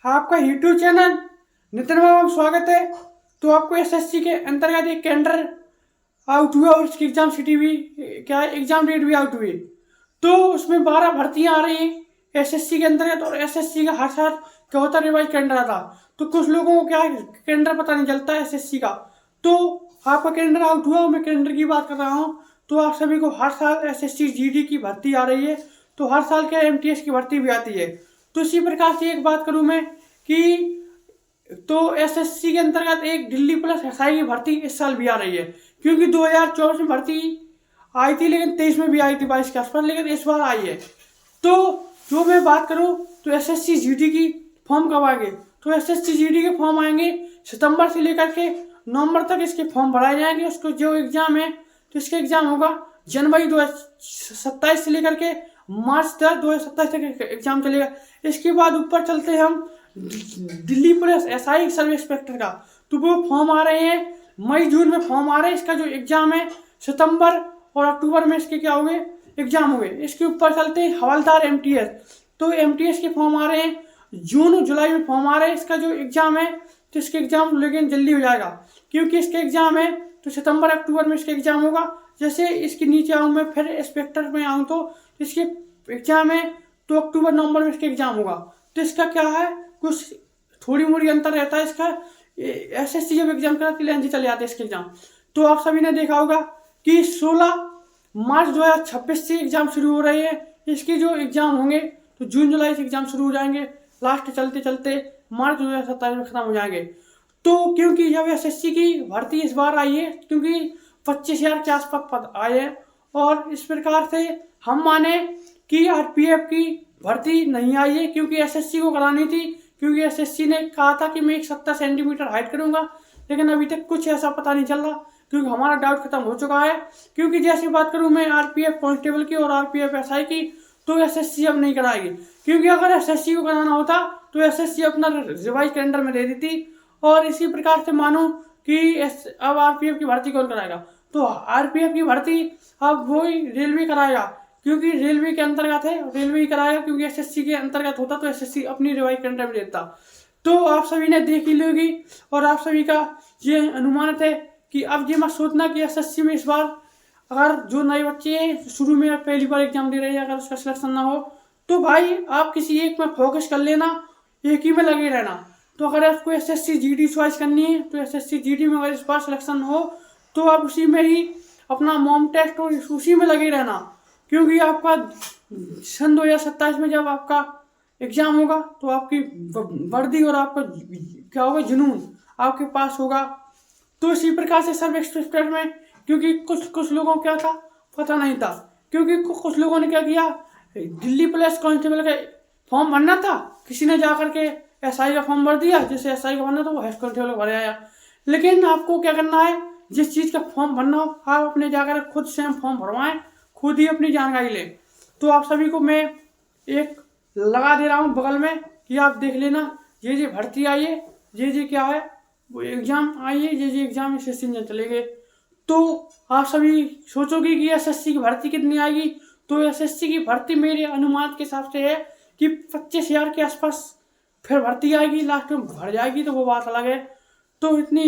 आपका YouTube channel Nitin बाबा में स्वागत है। तो आपको एसएससी के अंतर्गत एक कैंडर आउट हुआ और उसकी एग्जाम सिटी भी क्या एग्जाम डेट भी आउट हुई। तो उसमें 12 भर्तियां आ रही हैं एसएससी के अंतर्गत, और एसएससी का हर साल क्या होता रिवाइज कैंडर आता। तो कुछ लोगों को क्या कैंडर पता नहीं चलता है एसएससी का। तो आपका कैंडर आउट हुआ, मैं कैंडर की बात कर रहा हूँ। तो आप सभी को हर साल एसएससी जीडी की भर्ती आ रही है, तो हर साल क्या एमटीएस की भर्ती भी आती है। तो इसी प्रकार से एक बात करूं मैं कि तो एसएससी के अंतर्गत एक दिल्ली पुलिस एसआई की भर्ती इस साल भी आ रही है, क्योंकि 2024 में भर्ती आई थी, लेकिन 23 में भी आई थी 22 के आसपास, लेकिन इस बार आई है। तो जो मैं बात करूं तो एसएससी जीडी की फॉर्म कब आएंगे, तो एसएससी जीडी के फॉर्म आएंगे सितंबर से लेकर के नवंबर तक इसके फॉर्म भराए जाएंगे। उसको जो एग्जाम है तो इसका एग्जाम होगा जनवरी 2027 से लेकर के मार्च तक 2027 तक एग्जाम चलेगा। इसके बाद ऊपर चलते हैं हम Delhi police SI sub inspector का। तो वो फॉर्म आ रहे हैं मई जून में फॉर्म आ रहे हैं। इसका जो एग्जाम है सितंबर और अक्टूबर में इसके क्या हुए एग्जाम हुए। इसके ऊपर चलते हैं हवलदार एमटीएस। तो एमटीएस के फॉर्म आ रहे हैं जून और जुलाई में फॉर्म आ रहे हैं। इसका जो एग्जाम है तो इसके एग्जाम लेकिन जल्दी हो जाएगा, क्योंकि इसके एग्जाम है तो सितंबर अक्टूबर में इसका एग्जाम होगा। जैसे इसके नीचे आऊँ मैं फिर इंस्पेक्टर में आऊँ तो इसके एग्जाम है तो अक्टूबर नवंबर में इसका एग्जाम होगा। तो इसका क्या है कुछ थोड़ी मोड़ी अंतर रहता है। इसका एसएससी जब एग्जाम कराती है लेंथ चले जाते हैं इसके एग्जाम। तो आप सभी ने देखा होगा कि 16 मार्च 2026 से एग्जाम शुरू हो रहे हैं। इसके जो एग्जाम होंगे तो जून जुलाई से एग्जाम शुरू हो जाएंगे, लास्ट चलते चलते मार्च 2027 में खत्म हो जाएंगे। तो क्योंकि जब एसएससी की भर्ती इस बार आई है, क्योंकि 25,000 के आसपास पद आए हैं, और इस प्रकार से हम माने कि आरपीएफ की भर्ती नहीं आई है, क्योंकि एसएससी को करानी थी। क्योंकि एसएससी ने कहा था कि मैं एक 70 सेंटीमीटर हाइट करूंगा, लेकिन अभी तक कुछ ऐसा पता नहीं चल रहा, क्योंकि हमारा डाउट खत्म हो चुका है। क्योंकि जैसे बात करूं मैं आरपीएफ कांस्टेबल की और आरपीएफ एसआई की, तो एसएससी अब नहीं कराएगी। क्योंकि अगर एसएससी को कराना होता तो एसएससी अपना रिवाइज कैलेंडर में दे देती, और इसी प्रकार से मानो कि अब आरपीएफ की भर्ती कौन कराएगा। तो आरपीएफ की भर्ती अब वही रेलवे कराएगा, क्योंकि रेलवे के अंतर्गत है, रेलवे ही कराएगा। क्योंकि एसएससी के अंतर्गत होता तो एसएससी अपनी रिवाइज कैलेंडर में देता। तो आप सभी ने देख ही लोगी, और आप सभी का ये अनुमानित है कि अब ये मत सोचना कि एसएससी में इस बार अगर जो नए बच्चे हैं शुरू में पहली बार एग्जाम दे रहे हैं, अगर उसका सिलेक्शन ना हो तो भाई आप किसी एक में फोकस कर लेना, एक ही में लगे रहना। तो अगर आपको एसएससी जीडी चॉइस करनी है तो एसएससी जीडी में अगर इस बार सिलेक्शन हो तो आप उसी में ही अपना मॉक टेस्ट और उसी में लगे रहना। क्योंकि आपका सन 2027 में जब आपका एग्जाम होगा तो आपकी वर्दी और आपका क्या होगा जुनून आपके पास होगा। तो इसी प्रकार से सब एक्सपेक्टेड में, क्योंकि कुछ लोगों को क्या था पता नहीं था। क्योंकि कुछ लोगों ने क्या किया, दिल्ली पुलिस कांस्टेबल का फॉर्म भरना था, किसी ने जाकर के एसआई का फॉर्म भर दिया, जैसे एसआई का भरना था वो हेड कांस्टेबल भर आया। लेकिन आपको क्या करना है, जिस चीज़ का फॉर्म भरना हो आप अपने जाकर खुद स्वयं फॉर्म भरवाएं, खुद ही अपनी जानकारी लें। तो आप सभी को मैं एक लगा दे रहा हूँ बगल में कि आप देख लेना, ये भर्ती आई है, ये क्या है वो एग्जाम आई है, ये एग्जाम इस सीजन चलेंगे। तो आप सभी सोचोगे कि एसएससी की भर्ती कितनी आएगी। तो एसएससी की भर्ती मेरे अनुमान के हिसाब से है कि 25,000 के आसपास फिर भर्ती आएगी, लास्ट में भर जाएगी तो वो बात अलग है। तो इतनी